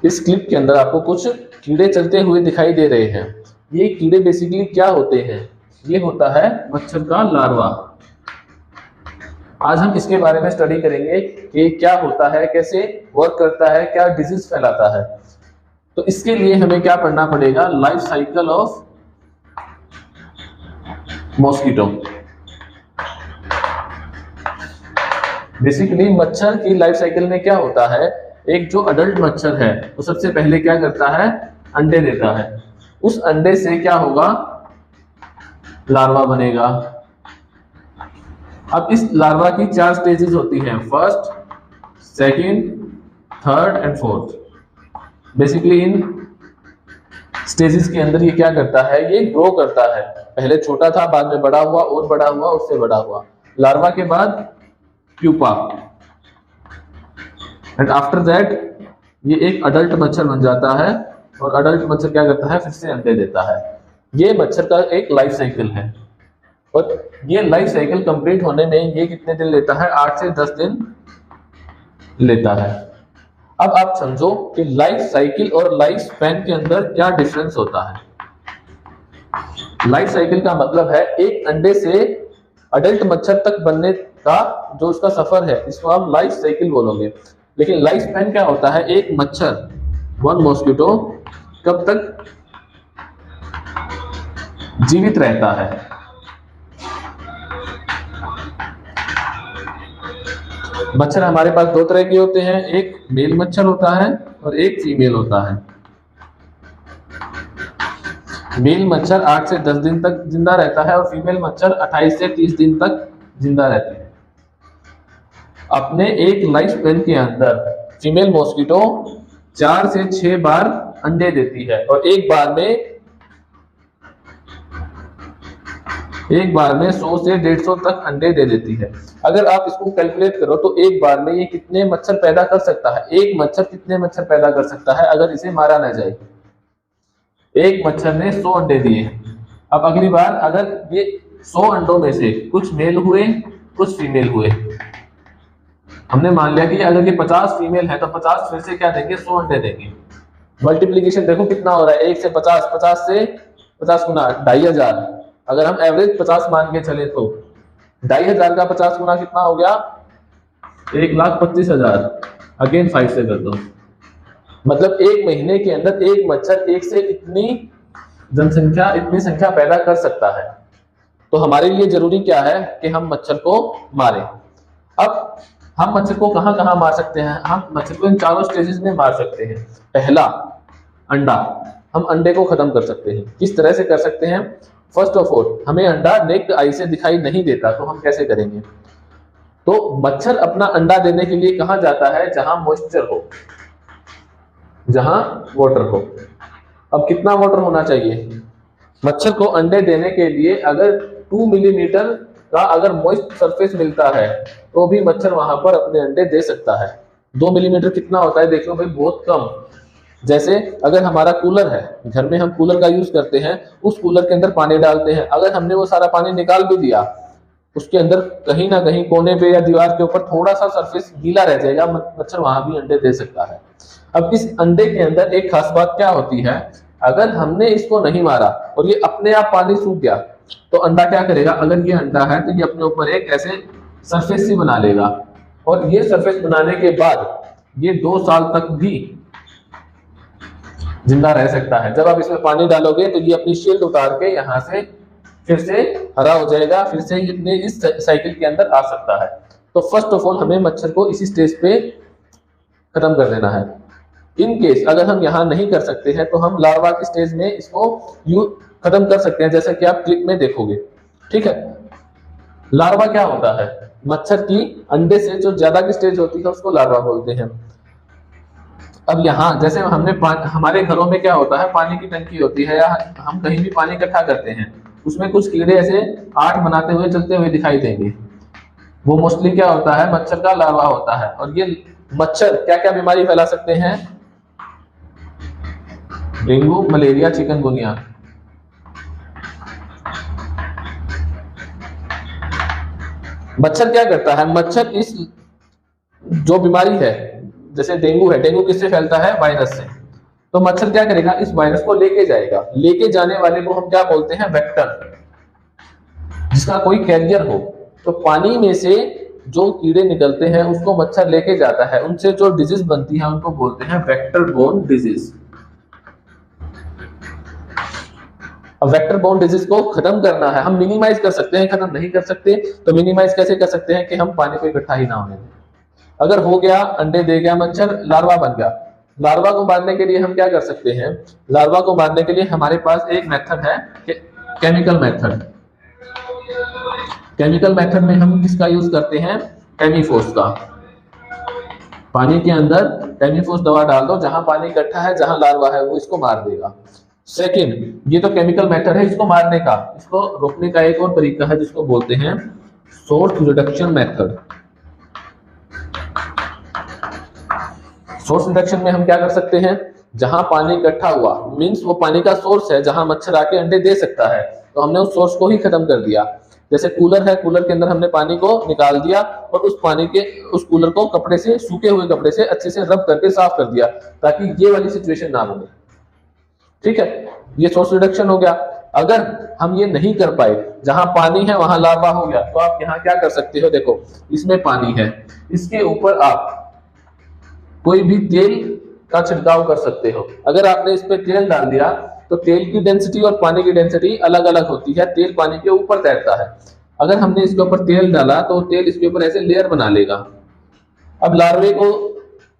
इस क्लिप के अंदर आपको कुछ कीड़े चलते हुए दिखाई दे रहे हैं। ये कीड़े बेसिकली क्या होते हैं? ये होता है मच्छर का लार्वा। आज हम इसके बारे में स्टडी करेंगे कि क्या होता है, कैसे वर्क करता है, क्या डिजीज फैलाता है। तो इसके लिए हमें क्या पढ़ना पड़ेगा? Life cycle of mosquito. Basically मच्छर की लाइफ साइकिल में क्या होता है, एक जो अडल्ट मच्छर है वो सबसे पहले क्या करता है? अंडे देता है। उस अंडे से क्या होगा? लार्वा बनेगा। अब इस लार्वा की 4 स्टेजेस होती हैं, first, second, third and fourth. Basically in stages के अंदर ये क्या करता है? ये ग्रो करता है। पहले छोटा था, बाद में बड़ा हुआ, और बड़ा हुआ, उससे बड़ा हुआ। लार्वा के बाद प्यूपा, एंड आफ्टर दैट ये एक अडल्ट मच्छर बन जाता है। और अडल्ट मच्छर क्या करता है? फिर से अंडे देता है। ये मच्छर का एक लाइफ साइकिल है। और ये लाइफ साइकिल कंप्लीट होने में ये कितने दिन लेता है? 8 से 10 दिन लेता है। अब आप समझो कि लाइफ साइकिल और लाइफ स्पैन के अंदर क्या डिफरेंस होता है। लाइफ साइकिल का मतलब है एक अंडे से अडल्ट मच्छर तक बनने का जो उसका सफर है, इसको आप लाइफ साइकिल बोलोगे। लेकिन लाइफ स्पैन क्या होता है? एक मच्छर, वन मॉस्किटो कब तक जीवित रहता है। मच्छर हमारे पास 2 तरह के होते हैं, एक मेल मच्छर होता है और एक फीमेल होता है। मेल मच्छर 8 से 10 दिन तक जिंदा रहता है और फीमेल मच्छर 28 से 30 दिन तक जिंदा रहती है। अपने एक लाइफ स्पैन के अंदर फीमेल मॉस्किटो 4 से 6 बार अंडे देती है और एक बार में 100 से 150 तक अंडे दे देती है। अगर आप इसको कैलकुलेट करो तो एक बार में ये कितने मच्छर पैदा कर सकता है? एक मच्छर कितने मच्छर पैदा कर सकता है अगर इसे मारा ना जाए? एक मच्छर ने 100 अंडे दिए। अब अगली बार अगर ये 100 अंडों में से कुछ मेल हुए, कुछ फीमेल हुए, हमने मान लिया कि अगर ये 50 फीमेल है तो 50 फिर से क्या देंगे? 100 अंडे देंगे। मल्टीप्लीकेशन देखो कितना हो रहा है, 1 से 50, 50 से 50 गुना 2500। अगर हम एवरेज 50 मान के चले तो 2500 का 50 गुना कितना हो गया? 1,25,000। अगेन 5 से कर दो, मतलब एक महीने के अंदर एक मच्छर एक से इतनी संख्या पैदा कर सकता है। तो हमारे लिए जरूरी क्या है कि हम मच्छर को मारें। अब हम मच्छर को कहां कहां मार सकते हैं? हम मच्छर को इन 4 स्टेजेस में मार सकते हैं। पहला, अंडा। हम अंडे को खत्म कर सकते हैं। किस तरह से कर सकते हैं? फर्स्ट ऑफ ऑल, हमें अंडा नेक्ड आई से दिखाई नहीं देता, तो हम कैसे करेंगे? तो मच्छर अपना अंडा देने के लिए कहां जाता है? जहां मॉइस्चर हो, जहां वाटर हो। अब कितना वाटर होना चाहिए? मच्छर को अंडे देने के लिए अगर 2 मिलीमीटर का अगर मॉइस्ट सरफेस मिलता है तो भी मच्छर वहां पर अपने अंडे दे सकता है। 2 मिलीमीटर कितना होता है? देख लो भाई, बहुत कम। जैसे अगर हमारा कूलर है, घर में हम कूलर का यूज करते हैं, उस कूलर के अंदर पानी डालते हैं, अगर हमने वो सारा पानी निकाल भी दिया, उसके अंदर कहीं ना कहीं कोने पे या दीवार के ऊपर थोड़ा सा सरफेस गीला रह जाएगा, मच्छर वहां भी अंडे दे सकता है। अब इस अंडे के अंदर एक खास बात क्या होती है? अगर हमने इसको नहीं मारा और ये अपने आप पानी सूख गया तो अंडा क्या करेगा? अगर ये अंडा है तो ये अपने ऊपर एक ऐसे सरफेस सी बना लेगा और ये सरफेस बनाने के बाद ये 2 साल तक भी जिंदा रह सकता है। जब आप इसमें पानी डालोगे तो ये अपनी शील्ड उतार के यहाँ से फिर से हरा हो जाएगा, फिर से ये इस साइकिल के अंदर आ सकता है। तो फर्स्ट ऑफ ऑल हमें मच्छर को इसी स्टेज पे खत्म कर देना है। इन केस अगर हम यहाँ नहीं कर सकते हैं तो हम लार्वा की स्टेज में इसको खत्म कर सकते हैं, जैसा कि आप क्लिप में देखोगे। ठीक है, लार्वा क्या होता है? मच्छर की अंडे से जो ज्यादा की स्टेज होती है उसको लार्वा बोलते हैं। अब यहाँ जैसे हमारे घरों में क्या होता है? पानी की टंकी होती है या हम कहीं भी पानी इकट्ठा करते हैं, उसमें कुछ कीड़े ऐसे 8 बनाते हुए चलते हुए दिखाई देंगे। वो मोस्टली क्या होता है? मच्छर का लार्वा होता है। और ये मच्छर क्या क्या बीमारी फैला सकते हैं? Dengue, malaria, chikungunya. मच्छर क्या करता है? मच्छर इस जो बीमारी है, जैसे डेंगू है, डेंगू किससे फैलता है? वायरस से। तो मच्छर क्या करेगा, इस वायरस को लेके जाएगा। लेके जाने वाले को हम क्या बोलते हैं, वेक्टर, जिसका कोई कैरियर हो। तो पानी में से जो कीड़े निकलते हैं उसको मच्छर लेके जाता है, उनसे जो डिजीज बनती है उनको बोलते हैं वेक्टर बोर्न डिजीज। अब वेक्टर बोर्न डिजीज को खत्म करना है, हम मिनिमाइज कर सकते हैं, खत्म नहीं कर सकते। तो मिनिमाइज कैसे कर सकते हैं कि हम पानी को इकट्ठा ही ना होने दें। अगर हो गया, अंडे दे गया मच्छर, लार्वा बन गया, लार्वा को मारने के लिए हम क्या कर सकते हैं, लार्वा को मारने के लिए हमारे पास एक मेथड है, केमिकल मेथड। केमिकल मेथड में हम किसका यूज करते हैं, टेमीफोस का। पानी के अंदर टेमीफोस दवा डाल दो, जहां पानी इकट्ठा है, जहां लार्वा है, वो इसको मार देगा। सेकंड, ये तो केमिकल मेथड है इसको मारने का। इसको रोकने का एक और तरीका है जिसको बोलते हैं source reduction method. Source reduction में हम क्या कर सकते हैं, जहां पानी इकट्ठा हुआ, मींस वो पानी का सोर्स है जहां मच्छर आके अंडे दे सकता है, तो हमने उस सोर्स को ही खत्म कर दिया। जैसे कूलर है, कूलर के अंदर हमने पानी को निकाल दिया और उस कूलर को कपड़े से, सूखे हुए कपड़े से अच्छे से रब करके साफ कर दिया, ताकि ये वाली सिचुएशन ना बने। ठीक है, ये सोर्स रिडक्शन हो गया। अगर हम ये नहीं कर पाए, जहां पानी है वहां लार्वा हो गया, तो आप यहाँ क्या कर सकते हो, देखो इसमें पानी है, इसके ऊपर आप कोई भी तेल का छिड़काव कर सकते हो। अगर आपने इस पे तेल डाल दिया तो तेल की डेंसिटी और पानी की डेंसिटी अलग अलग होती है, तेल पानी के ऊपर तैरता है। अगर हमने इसके ऊपर तेल डाला तो तेल इसके ऊपर ऐसे लेयर बना लेगा। अब लार्वे को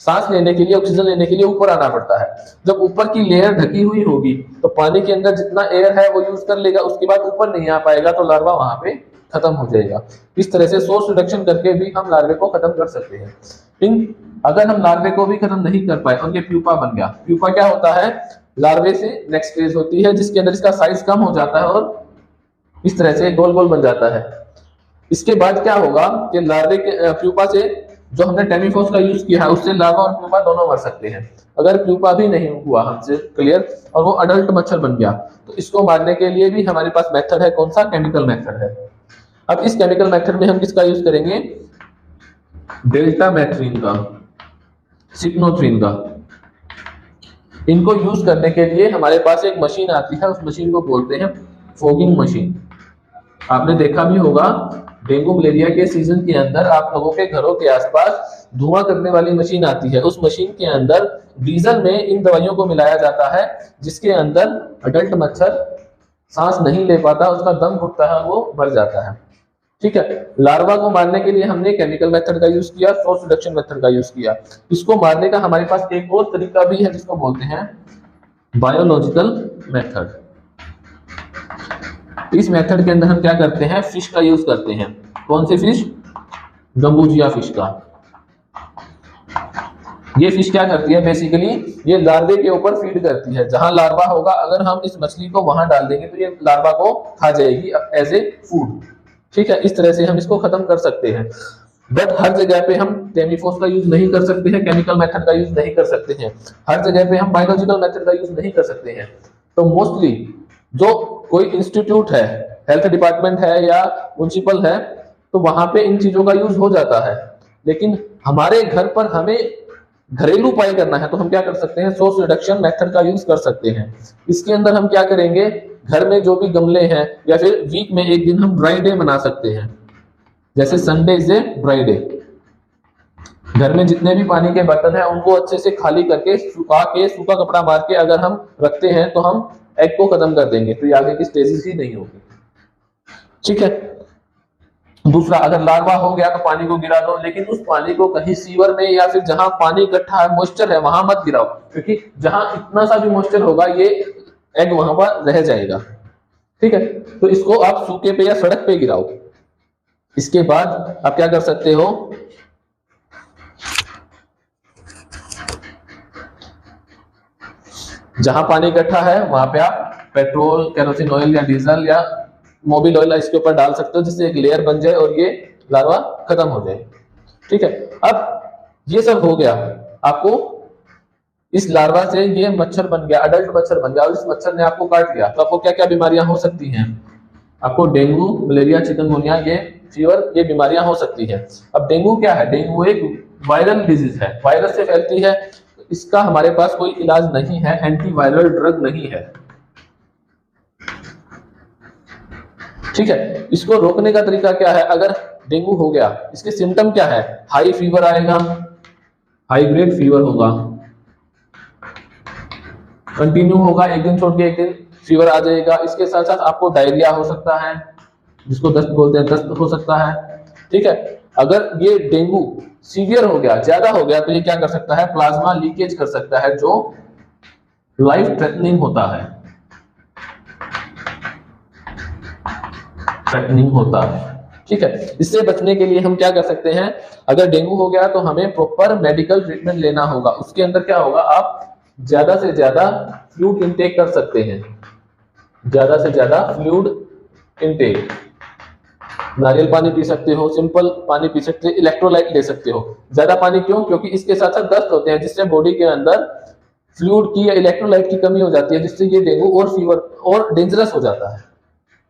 सांस लेने के लिए, ऑक्सीजन लेने के लिए ऊपर आना पड़ता है। जब ऊपर की लेयर ढकी हुई होगी तो पानी के अंदर जितना एयर है वो यूज कर लेगा, उसके बाद ऊपर नहीं आ पाएगा, तो लार्वा वहां पे खत्म हो जाएगा। इस तरह से सोर्स रिडक्शन करके भी हम लार्वे को खत्म कर सकते हैं। अगर हम लार्वे को भी खत्म नहीं कर पाए और ये प्यूपा बन गया, प्यूपा क्या होता है, लार्वे से नेक्स्ट फेज होती है जिसके अंदर इसका साइज कम हो जाता है और इस तरह से गोल गोल बन जाता है। इसके बाद क्या होगा कि लार्वे के प्यूपा से, जो हमने टेमीफोस का यूज किया है, उससे लार्वा और प्यूपा दोनों मर सकते हैं। अगर प्यूपा भी नहीं हुआ हमसे क्लियर और वो अडल्ट मच्छर बन गया, तो इसको मारने के लिए भी हमारे पास मेथड है, कौन सा, केमिकल मेथड है। अब इस केमिकल मेथड में हम किसका यूज करेंगे, डेल्टा मेथ्रीन का, सिक्नोथ्रीन का। इनको यूज करने के लिए हमारे पास एक मशीन आती है, उस मशीन को बोलते हैं फॉगिंग मशीन। आपने देखा भी होगा डेंगू मलेरिया के सीजन के अंदर आप लोगों के घरों के आसपास धुआं करने वाली मशीन आती है। उस मशीन के अंदर डीजल में इन दवाइयों को मिलाया जाता है, जिसके अंदर अडल्ट मच्छर सांस नहीं ले पाता, उसका दम घुटता है, वो मर जाता है। ठीक है, लार्वा को मारने के लिए हमने केमिकल मेथड का यूज किया, सोर्स रिडक्शन मेथड का यूज किया। इसको मारने का हमारे पास एक और तरीका भी है जिसको बोलते हैं बायोलॉजिकल मेथड। इस मेथड के अंदर हम क्या करते हैं, फिश का यूज करते हैं। कौन सी फिश, गंबूजिया फिश का। ये फिश क्या करती है, बेसिकली ये लार्वे के ऊपर फीड करती है। जहां लार्वा होगा, अगर हम इस मछली को वहां डाल देंगे तो ये लार्वा को खा जाएगी एज ए फूड। ठीक है, इस तरह से हम इसको खत्म कर सकते हैं। बट हर जगह पे हम टेमीफोस का यूज नहीं कर सकते हैं, केमिकल मेथड का यूज नहीं कर सकते हैं, हर जगह पे हम बायोलॉजिकल मेथड का यूज नहीं कर सकते हैं। तो मोस्टली जो कोई इंस्टीट्यूट है, हेल्थ डिपार्टमेंट है या म्युनिसिपल है, तो वहां पे इन चीजों का यूज हो जाता है। लेकिन हमारे घर पर हमें घरेलू उपाय करना है, तो हम क्या कर सकते हैं, सोर्स रिडक्शन मेथड का यूज कर सकते हैं। इसके अंदर हम क्या करेंगे, घर में जो भी गमले हैं, या फिर वीक में एक दिन हम ड्राई डे बना सकते हैं, जैसे Sunday is a dry day. घर में जितने भी पानी के बर्तन हैं उनको अच्छे से खाली करके, सुखा के, सूखा कपड़ा मार के अगर हम रखते हैं तो हम एग को खत्म कर देंगे, तो ये आगे की स्टेजेस ही नहीं होगी। ठीक है, दूसरा, अगर लार्वा हो गया तो पानी को गिरा दो, लेकिन उस पानी को कहीं सीवर में या फिर जहां पानी इकट्ठा है, मॉइस्चर है, वहां मत गिराओ, क्योंकि जहां इतना सा भी मॉइस्चर होगा ये एग वहां पर रह जाएगा। ठीक है, तो इसको आप सूखे पे या सड़क पे गिराओ। इसके बाद आप क्या कर सकते हो, जहां पानी इकट्ठा है वहां पे आप पेट्रोल, केरोसिन ऑयल या डीजल या मोबिल ऑयल इसके ऊपर डाल सकते हो, जिससे एक लेयर बन जाए और ये लार्वा खत्म हो जाए। ठीक है, अब ये सब हो गया, आपको इस लार्वा से ये मच्छर बन गया, अडल्ट मच्छर बन गया, और इस मच्छर ने आपको काट लिया, तो आपको क्या क्या बीमारियां हो सकती हैं, आपको डेंगू, मलेरिया, चिकनगुनिया, ये फीवर, ये बीमारियां हो सकती हैं। अब डेंगू क्या है, डेंगू एक वायरल डिजीज है, वायरस से फैलती है। इसका हमारे पास कोई इलाज नहीं है, एंटीवायरल ड्रग नहीं है। ठीक है, इसको रोकने का तरीका क्या है? अगर डेंगू हो गया, इसके सिम्टम क्या है? हाई फीवर आएगा, हाई ग्रेड फीवर होगा, कंटिन्यू होगा, एक दिन छोड़ के एक दिन फीवर आ जाएगा। इसके साथ साथ आपको डायरिया हो सकता है, जिसको दस्त बोलते हैं, दस्त हो सकता है। ठीक है, अगर ये डेंगू सीवियर हो गया, ज्यादा हो गया, तो ये क्या कर सकता है? प्लाज्मा लीकेज कर सकता है, जो लाइफ थ्रेटनिंग होता है, थ्रेटनिंग होता है। ठीक है, इससे बचने के लिए हम क्या कर सकते हैं? अगर डेंगू हो गया तो हमें प्रॉपर मेडिकल ट्रीटमेंट लेना होगा। उसके अंदर क्या होगा? आप ज्यादा से ज्यादा फ्लूइड इनटेक कर सकते हैं, ज्यादा से ज्यादा फ्लूइड इनटेक, नारियल पानी पी सकते हो, सिंपल पानी पी सकते हो, इलेक्ट्रोलाइट ले सकते हो। ज्यादा पानी क्यों? क्योंकि इसके साथ साथ दस्त होते हैं, जिससे बॉडी के अंदर फ्लूइड की या इलेक्ट्रोलाइट की कमी हो जाती है, जिससे ये डेंगू और फीवर और डेंजरस हो जाता है।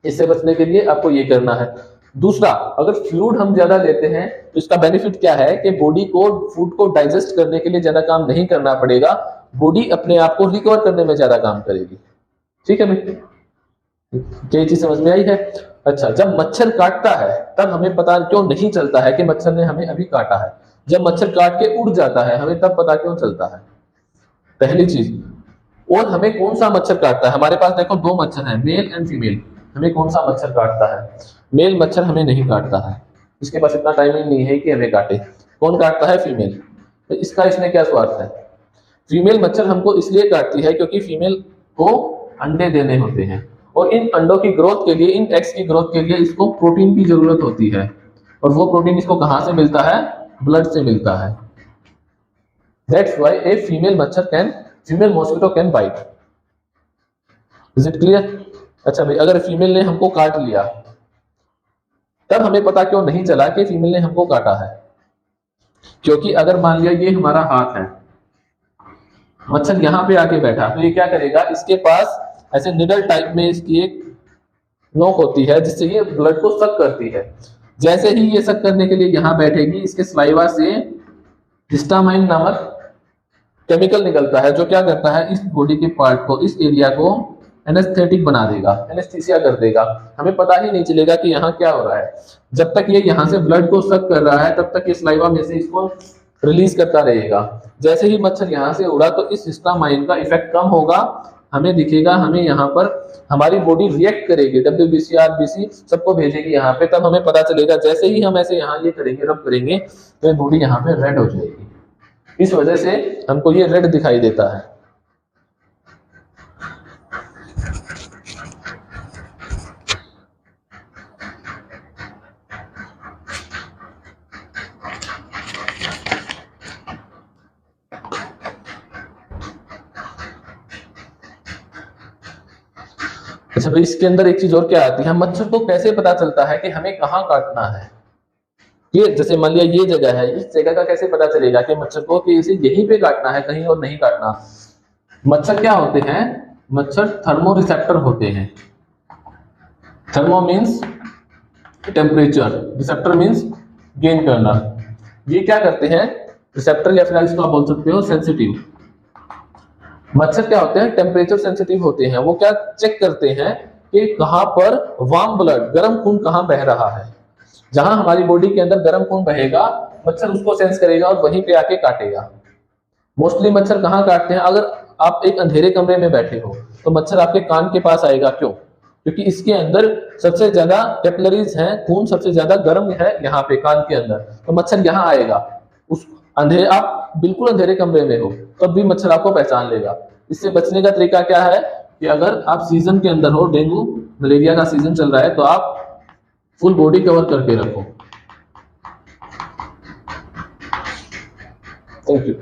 इससे बचने के लिए आपको ये करना है। दूसरा, अगर फ्लूइड हम ज्यादा लेते हैं तो इसका बेनिफिट क्या है कि बॉडी को फूड को डाइजेस्ट करने के लिए ज्यादा काम नहीं करना पड़ेगा, बॉडी अपने आप को रिकवर करने में ज्यादा काम करेगी। ठीक है भाई, क्या चीज समझ में आई है? अच्छा, जब मच्छर काटता है तब हमें पता क्यों नहीं चलता है कि मच्छर ने हमें अभी काटा है? जब मच्छर काट के उड़ जाता है हमें तब पता क्यों चलता है? पहली चीज। और हमें कौन सा मच्छर काटता है? हमारे पास देखो दो मच्छर हैं, मेल एंड फीमेल। हमें कौन सा मच्छर काटता है? मेल मच्छर हमें नहीं काटता है, इसके पास इतना टाइमिंग नहीं है कि हमें काटे। कौन काटता है? फीमेल। तो इसका इसमें क्या स्वार्थ है? फीमेल मच्छर हमको इसलिए काटती है क्योंकि फीमेल को अंडे देने होते हैं, और इन अंडों की ग्रोथ के लिए, इन एग्स की ग्रोथ के लिए इसको प्रोटीन की जरूरत होती है। और वो प्रोटीन इसको कहां से मिलता है? ब्लड से मिलता है। That's why a female mosquito can bite. Is it clear? अच्छा भाई, अगर फीमेल ने हमको काट लिया तब हमें पता क्यों नहीं चला कि फीमेल ने हमको काटा है? क्योंकि अगर मान लिया ये हमारा हाथ है, मच्छर यहां पे आके बैठा, तो ये क्या करेगा? इसके पास ऐसे निडल टाइप में इसकी एक नोक होती है, जिससे ये ब्लड को सक करती है। जैसे ही ये सक करने के लिए यहां बैठेगी, इसके स्लाइवा से हिस्टामाइन नामक केमिकल निकलता है, जो क्या करता है? इस बॉडी के पार्ट को, इस एरिया को एनेस्थेटिक बना देगा, एनेस्थीसिया कर देगा। हमें पता ही नहीं चलेगा कि यहाँ क्या हो रहा है। जब तक ये यहाँ से ब्लड को सक कर रहा है तब तक ये स्लाइवा में से इसको रिलीज करता रहेगा। जैसे ही मच्छर यहाँ से उड़ा तो इस हिस्टामाइन का इफेक्ट कम होगा, हमें दिखेगा, हमें यहाँ पर हमारी बॉडी रिएक्ट करेगी, WBC RBC सबको भेजेगी यहाँ पे, तब हमें पता चलेगा। जैसे ही हम ऐसे यहाँ ये करेंगे, रब करेंगे, तो बॉडी यहाँ पे रेड हो जाएगी। इस वजह से हमको ये रेड दिखाई देता है। अच्छा भाई, इसके अंदर एक चीज और क्या आती है? मच्छर को कैसे पता चलता है कि हमें कहाँ काटना है? ये जैसे मान लिया ये जगह है, इस जगह का कैसे पता चलेगा कि मच्छर को कि इसे यहीं पे काटना है, कहीं और नहीं काटना? मच्छर क्या होते हैं? मच्छर थर्मो रिसेप्टर होते हैं। Thermo means temperature, receptor means gain करना। ये क्या करते हैं? रिसेप्टर या फिर इसको आप बोल सकते हो सेंसिटिव। मच्छर क्या होते हैं? टेम्परेचर सेंसिटिव होते हैं। वो क्या चेक करते हैं कि कहां पर वार्म ब्लड, गर्म खून कहां बह रहा है। जहां हमारी बॉडी के अंदर गर्म खून बहेगा, मच्छर उसको सेंस करेगा और वहीं पे आके काटेगा। मोस्टली मच्छर कहां काटते हैं? अगर आप एक अंधेरे कमरे में बैठे हो तो मच्छर आपके कान के पास आएगा। क्यों? क्योंकि इसके अंदर सबसे ज्यादा कैपिलरीज हैं, खून सबसे ज्यादा गर्म है यहाँ पे कान के अंदर, तो मच्छर यहाँ आएगा। उस अंधेरे, आप बिल्कुल अंधेरे कमरे में हो तब भी मच्छर आपको पहचान लेगा। इससे बचने का तरीका क्या है कि अगर आप सीजन के अंदर हो, डेंगू मलेरिया का सीजन चल रहा है, तो आप फुल बॉडी कवर करके रखो। Thank you.